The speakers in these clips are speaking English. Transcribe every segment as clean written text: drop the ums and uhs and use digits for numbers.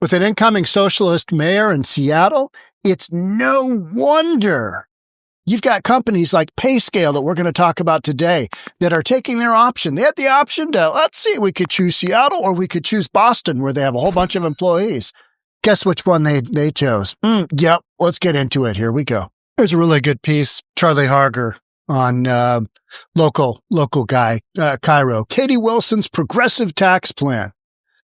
With an incoming socialist mayor in Seattle, it's no wonder you've got companies like Payscale that we're going to talk about today that are taking their option. They had the option to, let's see, we could choose Seattle or we could choose Boston, where they have a whole bunch of employees. Guess which one they chose? Yep, let's get into it. Here we go. There's a really good piece, Charlie Harger, on local guy, 𝗪𝗧𝗪𝗧 Wilson's progressive tax plan.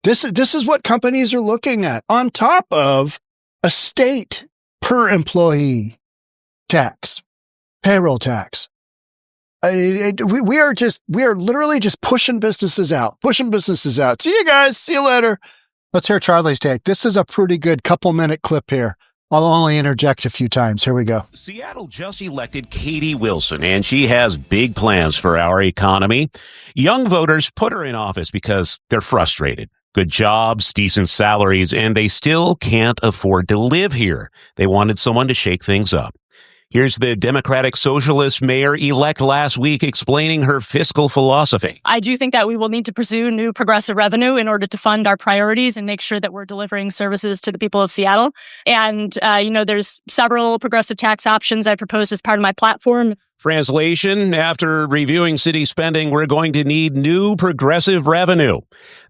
This is what companies are looking at on top of a state per employee tax, payroll tax. We are literally just pushing businesses out. See you guys. See you later. Let's hear Charlie's take. This is a pretty good couple-minute clip here. I'll only interject a few times. Here we go. Seattle just elected 𝗪𝗧𝗪𝗧 Wilson, and she has big plans for our economy. Young voters put her in office because they're frustrated. Good jobs, decent salaries, and they still can't afford to live here. They wanted someone to shake things up. Here's the Democratic Socialist mayor-elect last week explaining her fiscal philosophy. I do think that we will need to pursue new progressive revenue in order to fund our priorities and make sure that we're delivering services to the people of Seattle. And, there's several progressive tax options I proposed as part of my platform. Translation, after reviewing city spending, we're going to need new progressive revenue.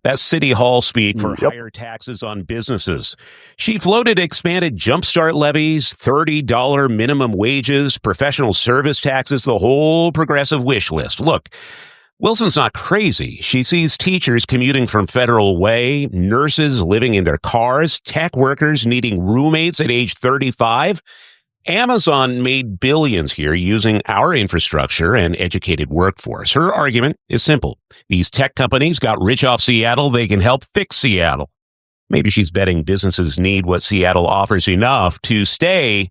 That's City Hall speak for higher taxes on businesses. She floated expanded jumpstart levies, $30 minimum wages, professional service taxes, the whole progressive wish list. Look, Wilson's not crazy. She sees teachers commuting from Federal Way, nurses living in their cars, tech workers needing roommates at age 35. Amazon made billions here using our infrastructure and educated workforce. Her argument is simple. These tech companies got rich off Seattle. They can help fix Seattle. Maybe she's betting businesses need what Seattle offers enough to stay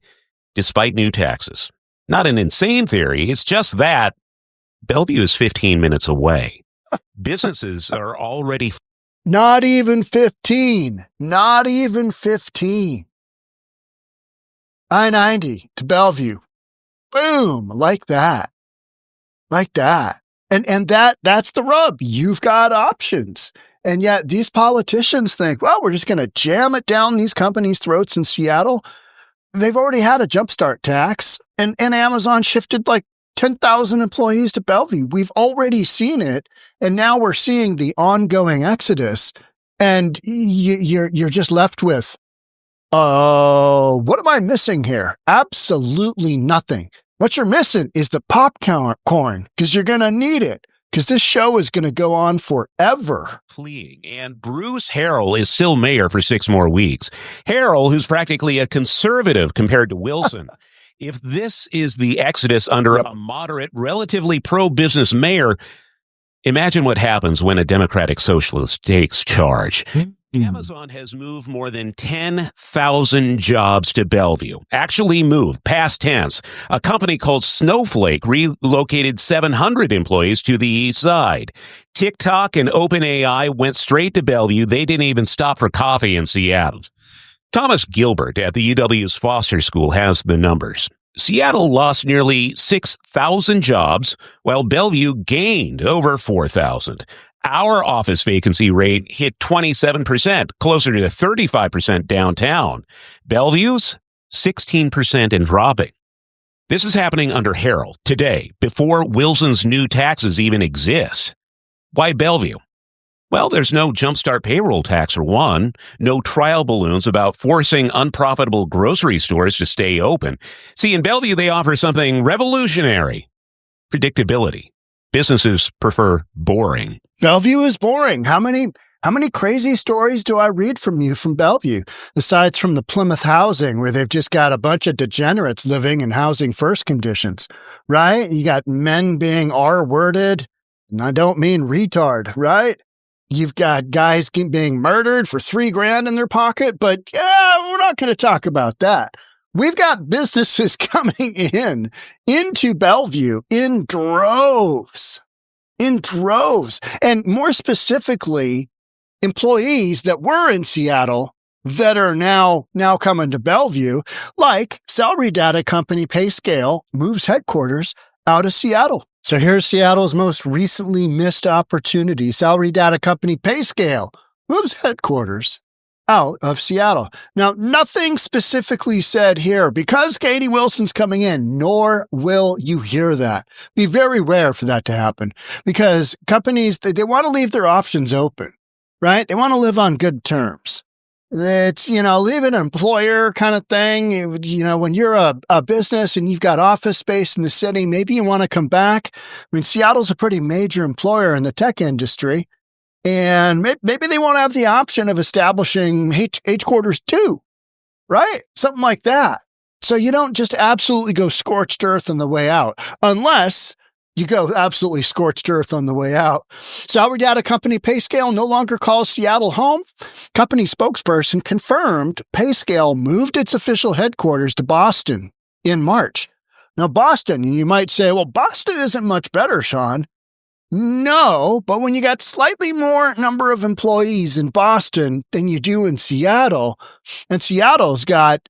despite new taxes. Not an insane theory. It's just that Bellevue is 15 minutes away. Businesses are already... Not even 15. Not even 15. I-90 to Bellevue. Boom. Like that. And that's the rub. You've got options. And yet these politicians think, well, we're just going to jam it down these companies' throats in Seattle. They've already had a jumpstart tax, and Amazon shifted like 10,000 employees to Bellevue. We've already seen it. And now we're seeing the ongoing exodus. And you're just left with, what am I missing here? Absolutely nothing. What you're missing is the popcorn, because you're going to need it, because this show is going to go on forever. Fleeing. And Bruce Harrell is still mayor for 6 more weeks. Harrell, who's practically a conservative compared to Wilson. If this is the exodus under a moderate, relatively pro-business mayor, imagine what happens when a Democratic Socialist takes charge. Amazon has moved more than 10,000 jobs to Bellevue. Actually moved, past tense. A company called Snowflake relocated 700 employees to the east side. TikTok and OpenAI went straight to Bellevue. They didn't even stop for coffee in Seattle. Thomas Gilbert at the UW's Foster School has the numbers. Seattle lost nearly 6,000 jobs, while Bellevue gained over 4,000. Our office vacancy rate hit 27%, closer to 35% downtown. Bellevue's 16% and dropping. This is happening under Harrell today, before Wilson's new taxes even exist. Why Bellevue? Well, there's no jumpstart payroll tax for one, no trial balloons about forcing unprofitable grocery stores to stay open. See, in Bellevue, they offer something revolutionary: predictability. Businesses prefer boring. Bellevue is boring. How many crazy stories do I read from you from Bellevue? Aside from the Plymouth housing, where they've just got a bunch of degenerates living in housing first conditions, right? You got men being R-worded, and I don't mean retard, right? You've got guys being murdered for $3,000 in their pocket, but we're not going to talk about that. We've got businesses coming into Bellevue in droves. And more specifically, employees that were in Seattle that are now coming to Bellevue, like salary data company Payscale moves headquarters out of Seattle. So here's Seattle's most recently missed opportunity. Salary data company Payscale moves headquarters out of Seattle. Now, nothing specifically said here because Katie Wilson's coming in, nor will you hear that. Be very rare for that to happen because companies, they want to leave their options open, right? They want to live on good terms. It's, leave an employer kind of thing. When you're a business and you've got office space in the city, maybe you want to come back. I mean, Seattle's a pretty major employer in the tech industry. And maybe they won't have the option of establishing headquarters too, right? Something like that. So you don't just absolutely go scorched earth on the way out, unless you go absolutely scorched earth on the way out. Salary data company Payscale no longer calls Seattle home. Company spokesperson confirmed Payscale moved its official headquarters to Boston in March. Now, Boston, you might say, well, Boston isn't much better, Shaun. No, but when you got slightly more number of employees in Boston than you do in Seattle, and Seattle's got,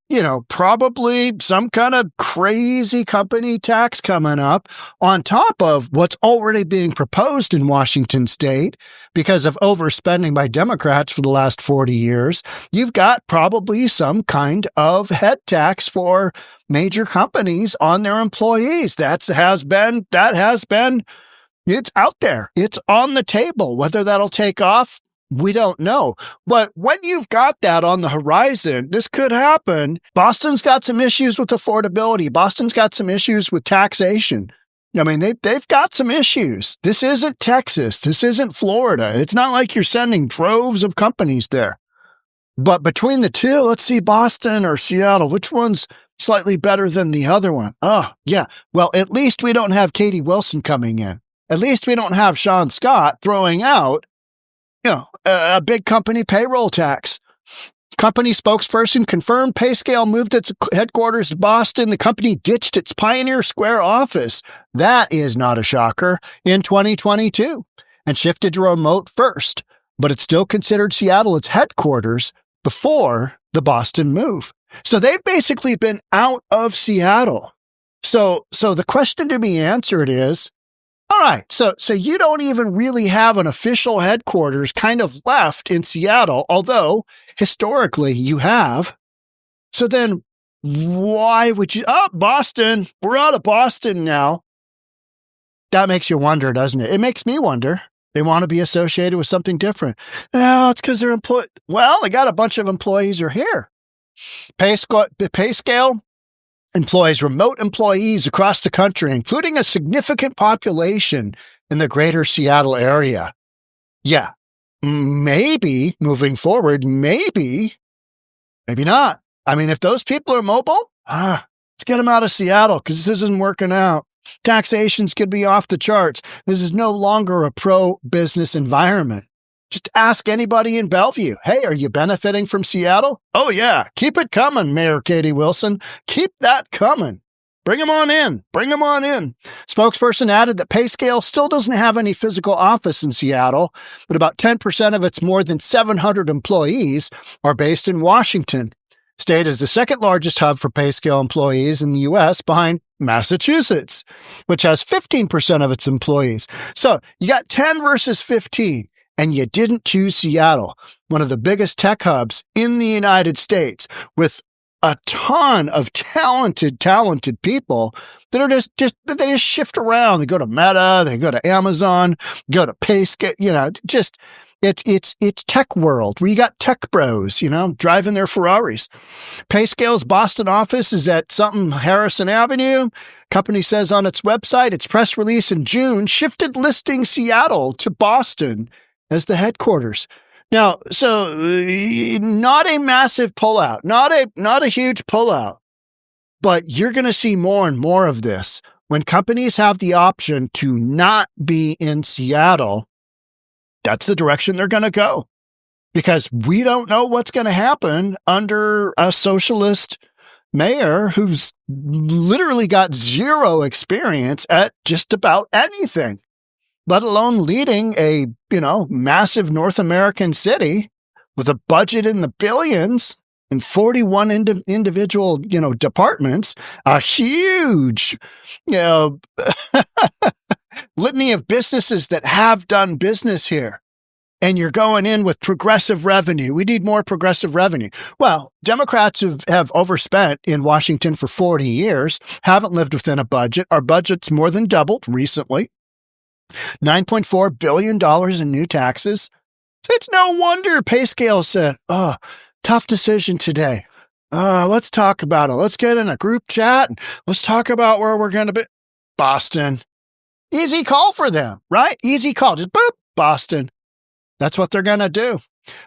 probably some kind of crazy company tax coming up on top of what's already being proposed in Washington state because of overspending by Democrats for the last 40 years, you've got probably some kind of head tax for major companies on their employees. That has been it's out there. It's on the table. Whether that'll take off, we don't know. But when you've got that on the horizon, this could happen. Boston's got some issues with affordability. Boston's got some issues with taxation. I mean, they've got some issues. This isn't Texas. This isn't Florida. It's not like you're sending droves of companies there. But between the two, let's see, Boston or Seattle, which one's slightly better than the other one? Oh, yeah. Well, at least we don't have Katie Wilson coming in. At least we don't have Shaun Scott throwing out, a big company payroll tax. Company spokesperson confirmed Payscale moved its headquarters to Boston. The company ditched its Pioneer Square office. That is not a shocker in 2022 and shifted to remote first, but it still considered Seattle its headquarters before the Boston move. So they've basically been out of Seattle. So the question to be answered is, all right, so you don't even really have an official headquarters kind of left in Seattle, although historically you have. So then why would you, Boston, we're out of Boston now. That makes you wonder, doesn't it? It makes me wonder. They want to be associated with something different. Oh, it's because they're well, they got a bunch of employees are here. Payscale employs remote employees across the country, including a significant population in the greater Seattle area. Yeah, maybe moving forward, maybe not. I mean, if those people are mobile, let's get them out of Seattle because this isn't working out. Taxation's going to be off the charts. This is no longer a pro-business environment. Just ask anybody in Bellevue, hey, are you benefiting from Seattle? Oh, yeah. Keep it coming, Mayor Katie Wilson. Keep that coming. Bring them on in. Bring them on in. Spokesperson added that Payscale still doesn't have any physical office in Seattle, but about 10% of its more than 700 employees are based in Washington. State is the second largest hub for Payscale employees in the U.S. behind Massachusetts, which has 15% of its employees. So you got 10 versus 15. And you didn't choose Seattle, one of the biggest tech hubs in the United States, with a ton of talented people that are they just shift around. They go to Meta, they go to Amazon, go to Payscale, it's tech world where you got tech bros, driving their Ferraris. Payscale's Boston office is at something Harrison Avenue. Company says on its website, its press release in June shifted listing Seattle to Boston as the headquarters. Now, so not a massive pullout, not a huge pullout, but you're going to see more and more of this when companies have the option to not be in Seattle. That's the direction they're going to go because we don't know what's going to happen under a socialist mayor who's literally got zero experience at just about anything, let alone leading a, massive North American city with a budget in the billions and 41 individual, departments, a huge, litany of businesses that have done business here. and you're going in with progressive revenue. We need more progressive revenue. Well, Democrats have overspent in Washington for 40 years, haven't lived within a budget. Our budget's more than doubled recently. $9.4 billion in new taxes. So it's no wonder Payscale said, oh, tough decision today. Let's talk about it. Let's get in a group chat and let's talk about where we're going to be. Boston. Easy call for them, right? Easy call. Just boop, Boston. That's what they're going to do.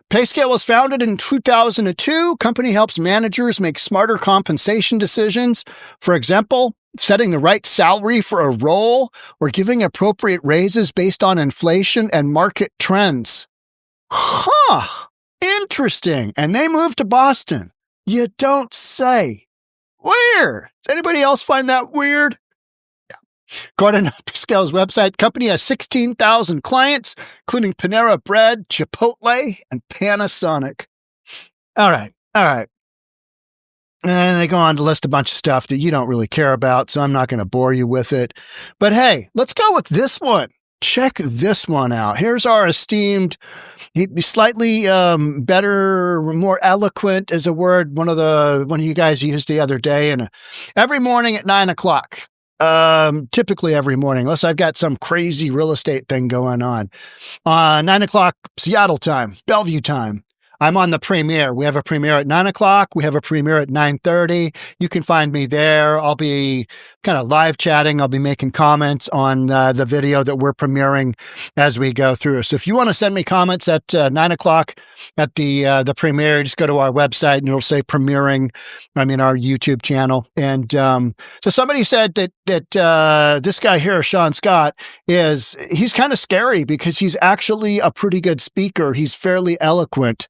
Payscale was founded in 2002. Company helps managers make smarter compensation decisions. For example, setting the right salary for a role or giving appropriate raises based on inflation and market trends. Huh. Interesting. And they moved to Boston. You don't say. Weird. Does anybody else find that weird? Yeah. According to Payscale's website, company has 16,000 clients, including Panera Bread, Chipotle, and Panasonic. All right. And they go on to list a bunch of stuff that you don't really care about, so I'm not going to bore you with it. But hey, let's go with this one. Check this one out. Here's our esteemed, slightly better, more eloquent is a word one of you guys used the other day. And every morning at 9 o'clock, typically every morning, unless I've got some crazy real estate thing going on, 9 o'clock Seattle time, Bellevue time, I'm on the premiere. We have a premiere at 9 o'clock. We have a premiere at 9:30. You can find me there. I'll be kind of live chatting. I'll be making comments on the video that we're premiering as we go through. So if you want to send me comments at 9 o'clock at the premiere, just go to our website and it'll say premiering. Our YouTube channel. And so somebody said that this guy here, Shaun Scott, he's kind of scary because he's actually a pretty good speaker. He's fairly eloquent.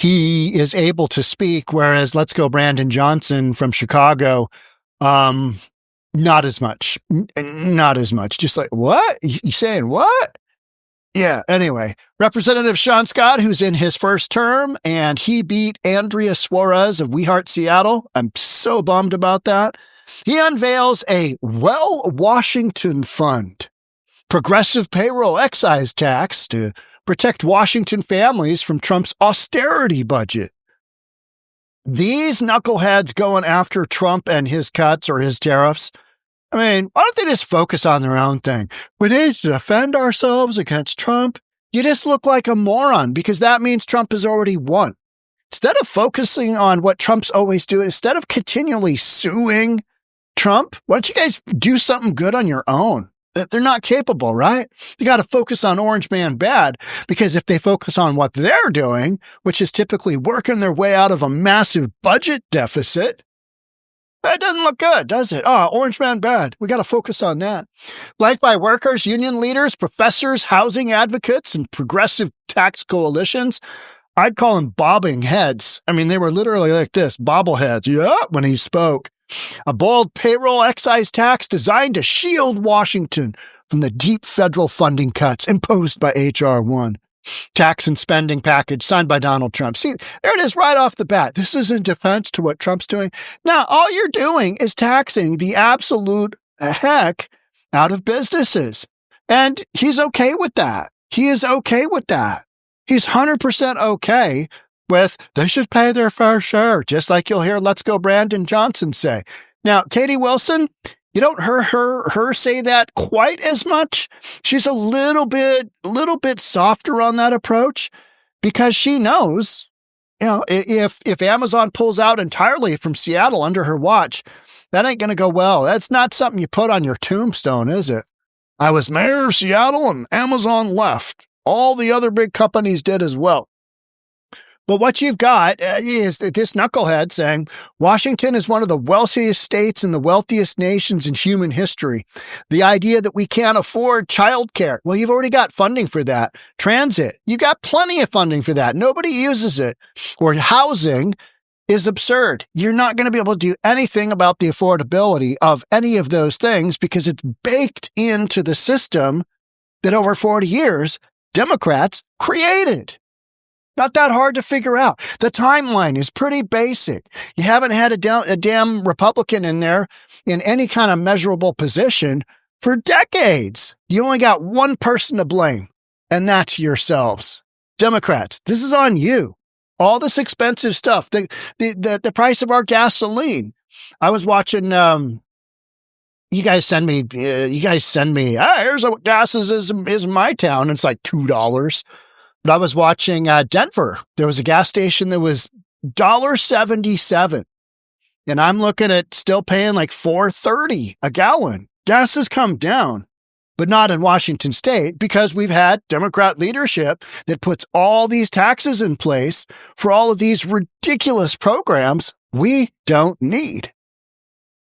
He is able to speak, whereas let's go Brandon Johnson from Chicago, not as much. Just like, what? You saying what? Yeah, anyway. Representative Shaun Scott, who's in his first term, and he beat Andrea Suarez of 𝗪𝗧𝗪𝗧 Seattle. I'm so bummed about that. He unveils a Washington Fund, progressive payroll excise tax to protect Washington families from Trump's austerity budget. These knuckleheads going after Trump and his cuts or his tariffs, why don't they just focus on their own thing? We need to defend ourselves against Trump. You just look like a moron because that means Trump has already won. Instead of focusing on what Trump's always doing, instead of continually suing Trump, why don't you guys do something good on your own? They're not capable, right? You got to focus on Orange Man bad because if they focus on what they're doing, which is typically working their way out of a massive budget deficit, that doesn't look good, does it? Oh, Orange Man bad. We got to focus on that. Flanked by workers, union leaders, professors, housing advocates, and progressive tax coalitions, I'd call them bobbing heads. They were literally like this, bobbleheads. Yeah, when he spoke. A bold payroll excise tax designed to shield Washington from the deep federal funding cuts imposed by H.R. 1. Tax and spending package signed by Donald Trump. See, there it is right off the bat. This is in defense to what Trump's doing. Now, all you're doing is taxing the absolute heck out of businesses. And he's okay with that. He is okay with that. He's 100% okay with they should pay their fair share, just like you'll hear Let's Go Brandon Johnson say. Now, Katie Wilson, you don't hear her say that quite as much. She's a little bit softer on that approach because she knows, if Amazon pulls out entirely from Seattle under her watch, that ain't going to go well. That's not something you put on your tombstone, is it? I was mayor of Seattle and Amazon left. All the other big companies did as well. But what you've got is this knucklehead saying Washington is one of the wealthiest states and the wealthiest nations in human history. The idea that we can't afford childcare. Well, you've already got funding for that. Transit. You've got plenty of funding for that. Nobody uses it. Or housing is absurd. You're not going to be able to do anything about the affordability of any of those things because it's baked into the system that over 40 years, Democrats created. Not that hard to figure out. The timeline is pretty basic. You haven't had a damn Republican in there in any kind of measurable position for decades. You only got one person to blame, and that's yourselves. Democrats, this is on you. All this expensive stuff, the price of our gasoline. I was watching, you guys send me, here's what gas is in my town. It's like $2. But I was watching Denver. There was a gas station that was $1.77. And I'm looking at still paying like $4.30 a gallon. Gas has come down, but not in Washington state, because we've had Democrat leadership that puts all these taxes in place for all of these ridiculous programs we don't need.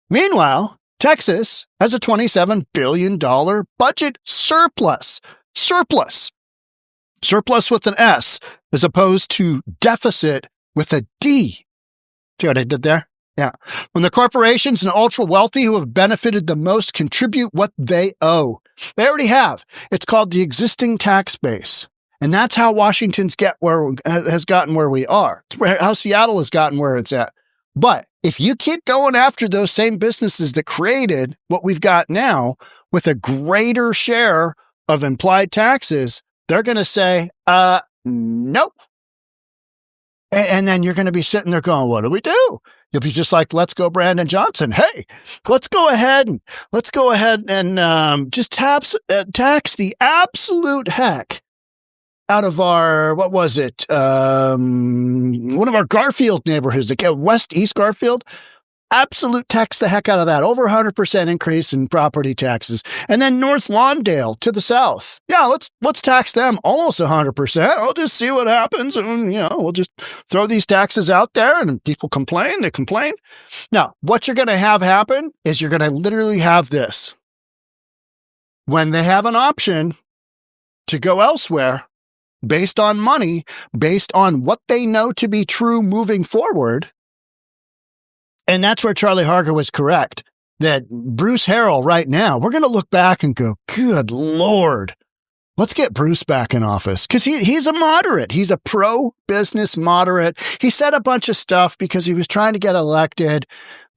Meanwhile, Texas has a $27 billion budget surplus. Surplus with an S, as opposed to deficit with a D. See what I did there? Yeah. When the corporations and ultra wealthy who have benefited the most contribute what they owe. They already have. It's called the existing tax base. And that's how Washington's has gotten where we are. It's how Seattle has gotten where it's at. But if you keep going after those same businesses that created what we've got now with a greater share of implied taxes, they're going to say, nope. And then you're going to be sitting there going, what do we do? You'll be just like, let's go, Brandon Johnson. Hey, let's go ahead and just tax the absolute heck out of our, what was it? One of our Garfield neighborhoods, like East Garfield. Absolute tax the heck out of that. Over 100% increase in property taxes. And then North Lawndale to the south. Yeah, let's tax them almost 100%. I'll just see what happens. And, we'll just throw these taxes out there and people complain. They complain. Now, what you're going to have happen is you're going to literally have this. When they have an option to go elsewhere based on money, based on what they know to be true moving forward. And that's where Charlie Harger was correct, that Bruce Harrell right now, we're going to look back and go, good Lord, let's get Bruce back in office. Because he's a moderate. He's a pro-business moderate. He said a bunch of stuff because he was trying to get elected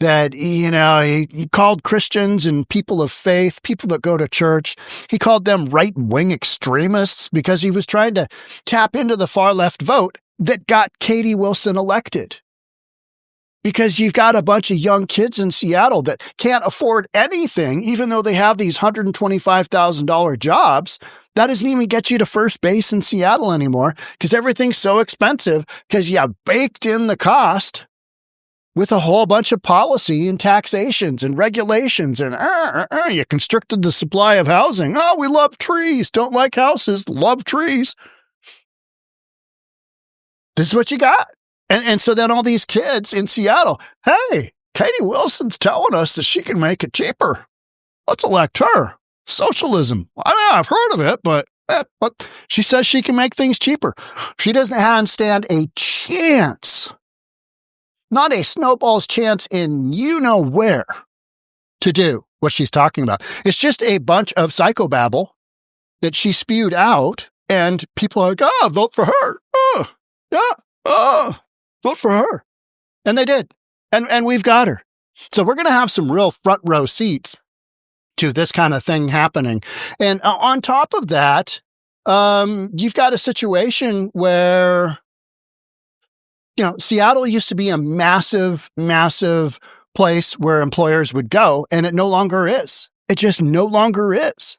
that, he called Christians and people of faith, people that go to church, he called them right-wing extremists because he was trying to tap into the far-left vote that got Katie Wilson elected. Because you've got a bunch of young kids in Seattle that can't afford anything, even though they have these $125,000 jobs. That doesn't even get you to first base in Seattle anymore because everything's so expensive because you baked in the cost with a whole bunch of policy and taxations and regulations and you constricted the supply of housing. Oh, we love trees. Don't like houses. Love trees. This is what you got. And so then all these kids in Seattle, hey, Katie Wilson's telling us that she can make it cheaper. Let's elect her. Socialism. I mean, I've heard of it, but she says she can make things cheaper. She doesn't stand a chance, not a snowball's chance in where to do what she's talking about. It's just a bunch of psychobabble that she spewed out, and people are like, vote for her. Oh, yeah, vote for her. And they did. And we've got her. So we're going to have some real front row seats to this kind of thing happening. And on top of that, you've got a situation where, Seattle used to be a massive, massive place where employers would go, and it no longer is. It just no longer is.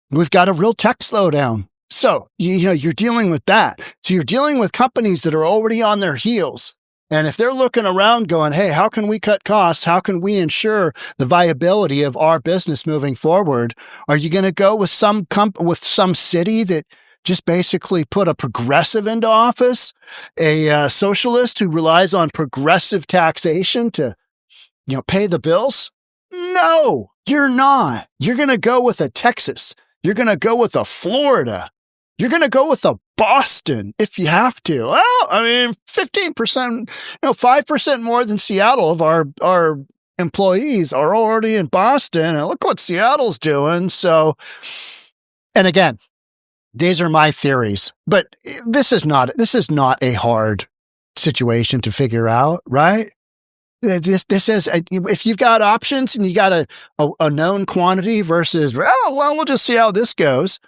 We've got a real tech slowdown. So, you're dealing with that. So you're dealing with companies that are already on their heels. And if they're looking around going, hey, how can we cut costs? How can we ensure the viability of our business moving forward? Are you going to go with some city that just basically put a progressive into office, a socialist who relies on progressive taxation to, pay the bills? No, you're not. You're going to go with a Texas. You're going to go with a Florida. You're going to go with a Boston if you have to. Well, 15%, 5% more than Seattle of our employees are already in Boston. And look what Seattle's doing. So, and again, these are my theories, but this is not a hard situation to figure out, right? This is, if you've got options and you got a known quantity versus, we'll just see how this goes.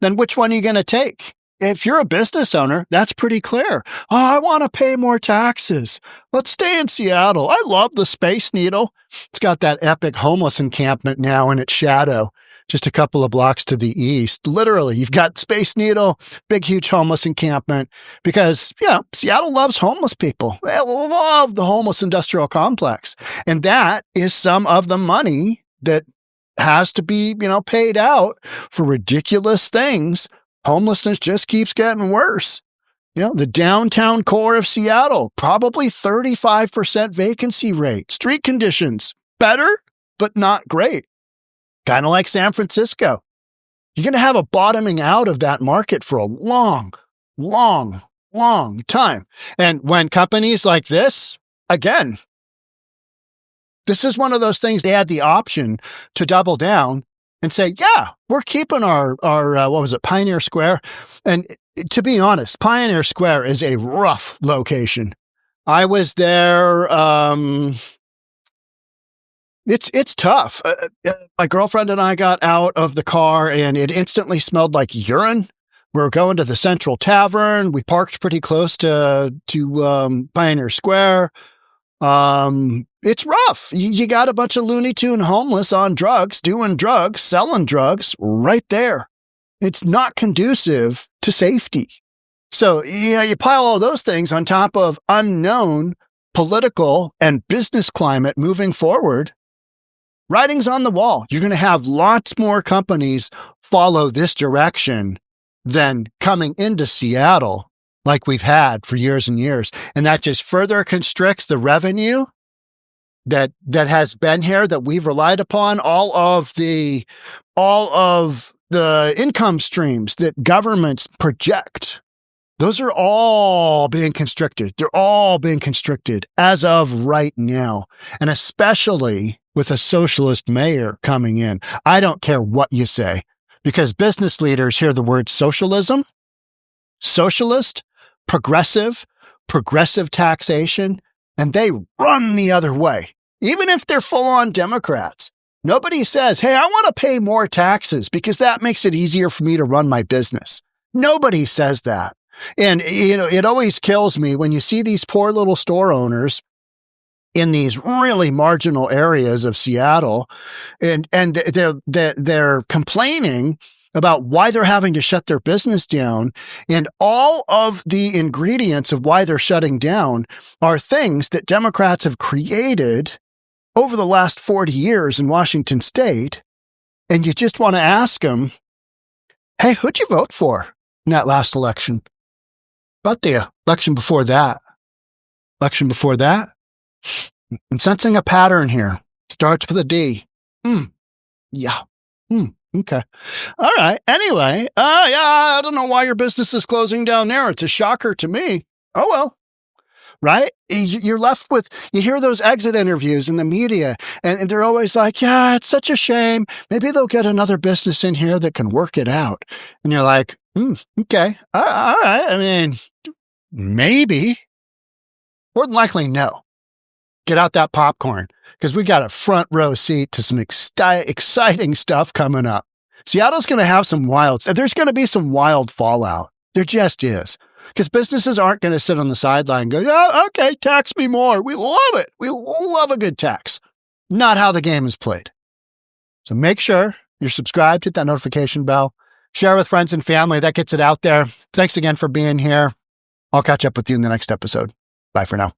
then which one are you going to take? If you're a business owner, that's pretty clear. Oh, I want to pay more taxes. Let's stay in Seattle. I love the Space Needle. It's got that epic homeless encampment now in its shadow, just a couple of blocks to the east. Literally, you've got Space Needle, big, huge homeless encampment, because, Seattle loves homeless people. They love the homeless industrial complex. And that is some of the money that has to be, paid out for ridiculous things. Homelessness just keeps getting worse. The downtown core of Seattle, probably 35% vacancy rate. Street conditions, better, but not great. Kind of like San Francisco. You're going to have a bottoming out of that market for a long, long, long time. And when companies like this, again, this is one of those things they had the option to double down and say, we're keeping our Pioneer Square. And to be honest, Pioneer Square is a rough location. I was there. It's tough. My girlfriend and I got out of the car and it instantly smelled like urine. We were going to the Central Tavern. We parked pretty close to Pioneer Square. It's rough. You got a bunch of Looney Tune homeless on drugs, doing drugs, selling drugs right there. It's not conducive to safety. So, you pile all those things on top of unknown political and business climate moving forward. Writing's on the wall. You're going to have lots more companies follow this direction than coming into Seattle like we've had for years and years. And that just further constricts the revenue that has been here, that we've relied upon, all of the income streams that governments project. Those are all being constricted. They're all being constricted as of right now. And especially with a socialist mayor coming in. I don't care what you say, because business leaders hear the word socialism, socialist, progressive taxation, and they run the other way. Even if they're full-on Democrats. Nobody says, hey, I want to pay more taxes because that makes it easier for me to run my business. Nobody says that. And, it always kills me when you see these poor little store owners in these really marginal areas of Seattle, and they're complaining about why they're having to shut their business down. And all of the ingredients of why they're shutting down are things that Democrats have created over the last 40 years in Washington state. And you just want to ask them, hey, who'd you vote for in that last election? About the election before that? Election before that? I'm sensing a pattern here. Starts with a D. Yeah. Okay. All right. Anyway, I don't know why your business is closing down there. It's a shocker to me. Oh, well. Right? You're left with, you hear those exit interviews in the media, and they're always like, yeah, it's such a shame. Maybe they'll get another business in here that can work it out. And you're like, okay. All right. I mean, maybe. More than likely, no. Get out that popcorn, because we got a front row seat to some exciting stuff coming up. Seattle's going to have there's going to be some wild fallout. There just is. Because businesses aren't going to sit on the sideline and go, yeah, okay, tax me more. We love it. We love a good tax. Not how the game is played. So make sure you're subscribed, hit that notification bell, share with friends and family. That gets it out there. Thanks again for being here. I'll catch up with you in the next episode. Bye for now.